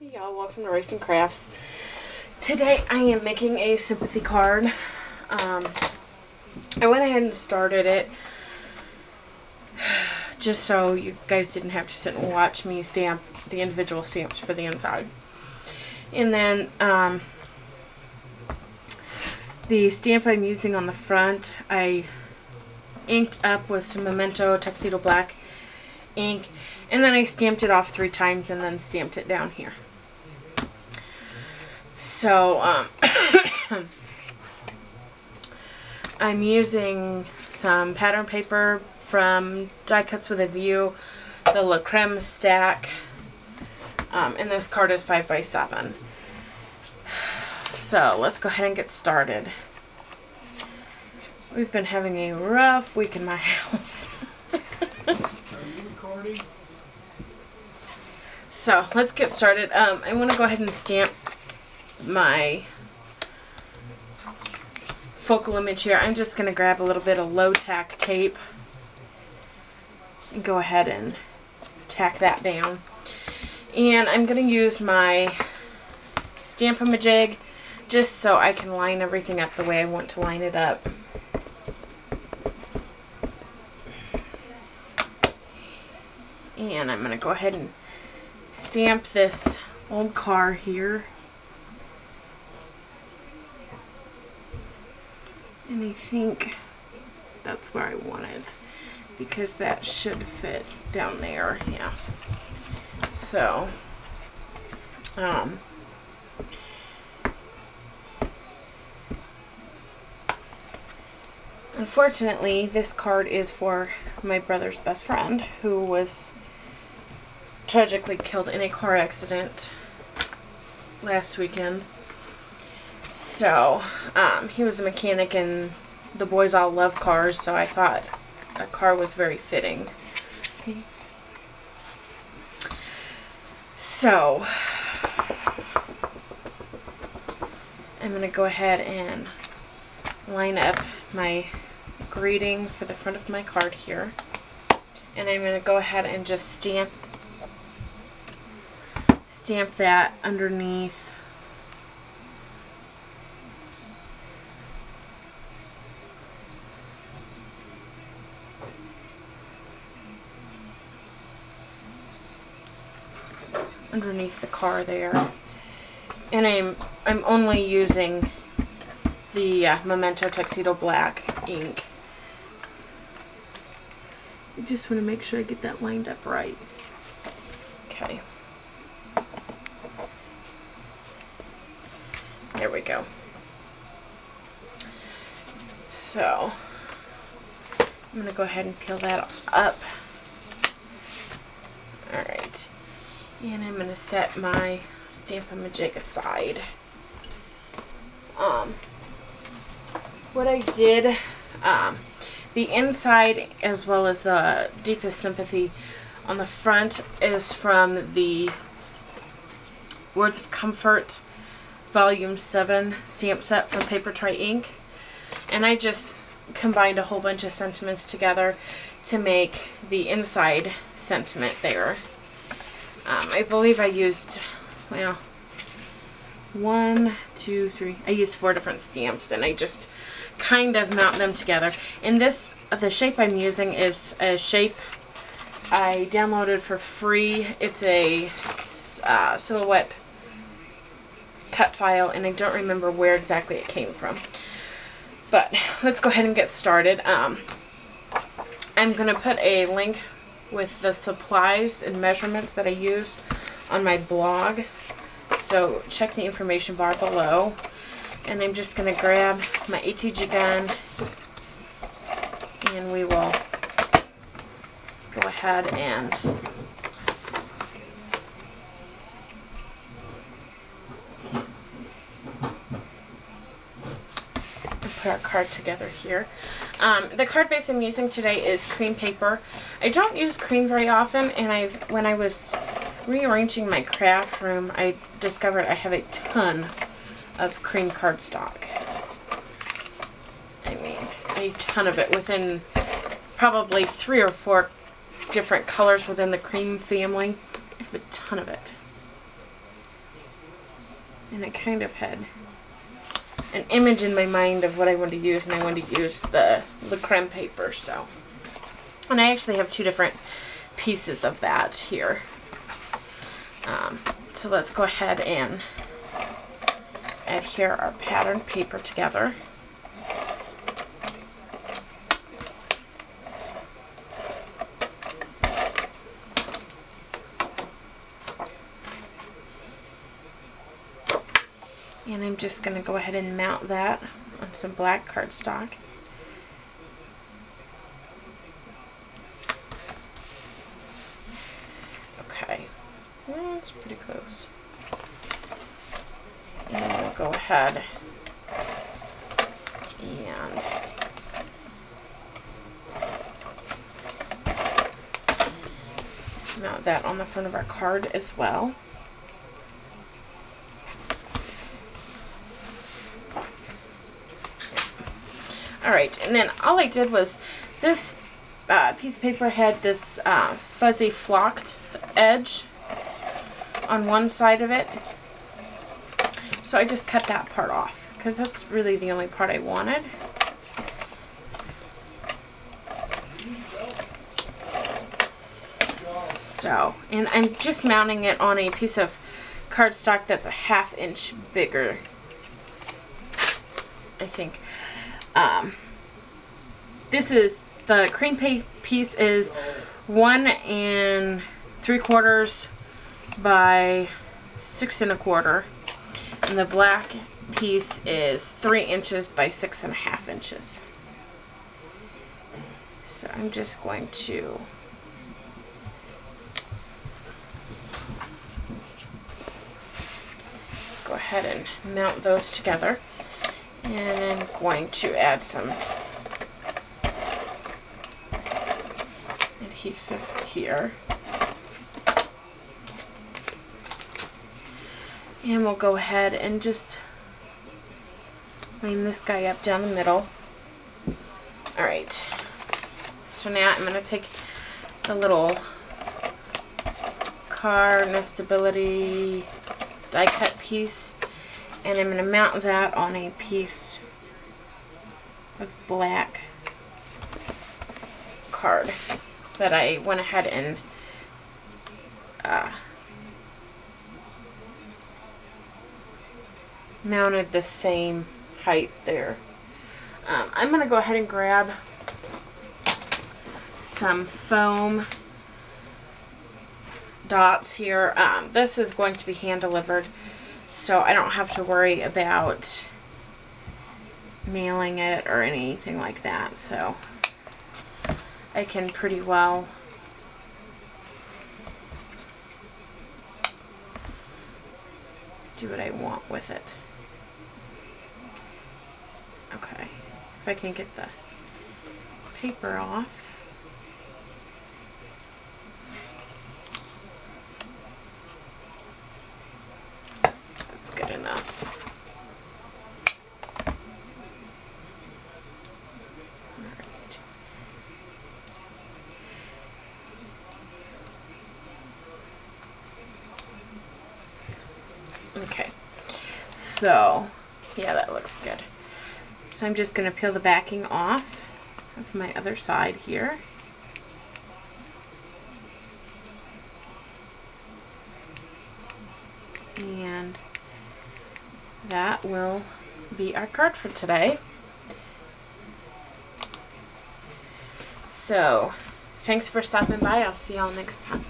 Hey y'all, welcome to Rice and Crafts. Today I am making a sympathy card. I went ahead and started it just so you guys didn't have to sit and watch me stamp the individual stamps for the inside. And then the stamp I'm using on the front I inked up with some Memento Tuxedo Black ink, and then I stamped it off 3 times and then stamped it down here. So I'm using some pattern paper from Die Cuts with a View, the La Creme stack, and this card is 5x7. So let's go ahead and get started. We've been having a rough week in my house. Are you recording? So let's get started. I want to go ahead and stamp my focal image here. I'm just going to grab a little bit of low tack tape and go ahead and tack that down. And I'm going to use my Stamp-A-Majig just so I can line everything up the way I want to line it up. And I'm going to go ahead and stamp this old car here. And I think that's where I want it, because that should fit down there. Yeah. So, unfortunately, this card is for my brother's best friend, who was tragically killed in a car accident last weekend. So, he was a mechanic and the boys all love cars, so I thought a car was very fitting. Okay. So, I'm going to go ahead and line up my greeting for the front of my card here. And I'm going to go ahead and just stamp that underneath the car there. And I'm only using the Memento Tuxedo Black ink. I just want to make sure I get that lined up right. Okay. There we go. So, I'm going to go ahead and peel that up. Alright. And I'm going to set my Stamp-A-Majig aside. What I did, the inside as well as the Deepest Sympathy on the front is from the Words of Comfort Volume 7 stamp set from Paper Try Ink. And I just combined a whole bunch of sentiments together to make the inside sentiment there. I believe I used, well, 1, 2, 3, I used 4 different stamps, and I just kind of mount them together. And this, the shape I'm using is a shape I downloaded for free. It's a silhouette cut file, and I don't remember where exactly it came from. But let's go ahead and get started. I'm going to put a link with the supplies and measurements that I used on my blog, so check the information bar below. And I'm just going to grab my ATG gun, and we will go ahead and put our card together here. The card base I'm using today is cream paper. I don't use cream very often, and when I was rearranging my craft room, I discovered I have a ton of cream cardstock. I mean, a ton of it, within probably 3 or 4 different colors within the cream family. I have a ton of it. And I kind of had an image in my mind of what I wanted to use, and I wanted to use the creme paper, so. And I actually have two different pieces of that here. So let's go ahead and adhere our pattern paper together. And I'm just going to go ahead and mount that on some black cardstock. Okay, that's pretty close. And we'll go ahead and mount that on the front of our card as well. Alright, and then all I did was this piece of paper had this fuzzy flocked edge on one side of it. So I just cut that part off because that's really the only part I wanted. So, and I'm just mounting it on a piece of cardstock that's a 1/2 inch bigger, I think. This is, the cream paint piece is 1 3/4 by 6 1/4, and the black piece is 3 inches by 6 1/2 inches. So I'm just going to go ahead and mount those together. And I'm going to add some adhesive here. And we'll go ahead and just line this guy up down the middle. Alright, so now I'm going to take the little card nestability die cut piece, and I'm going to mount that on a piece of black card that I went ahead and mounted the same height there. I'm going to go ahead and grab some foam dots here. This is going to be hand delivered, so I don't have to worry about mailing it or anything like that, so I can pretty well do what I want with it. Okay, if I can get the paper off. That's good enough. Okay, so yeah, that looks good. So I'm just going to peel the backing off of my other side here. And that will be our card for today. So thanks for stopping by. I'll see y'all next time.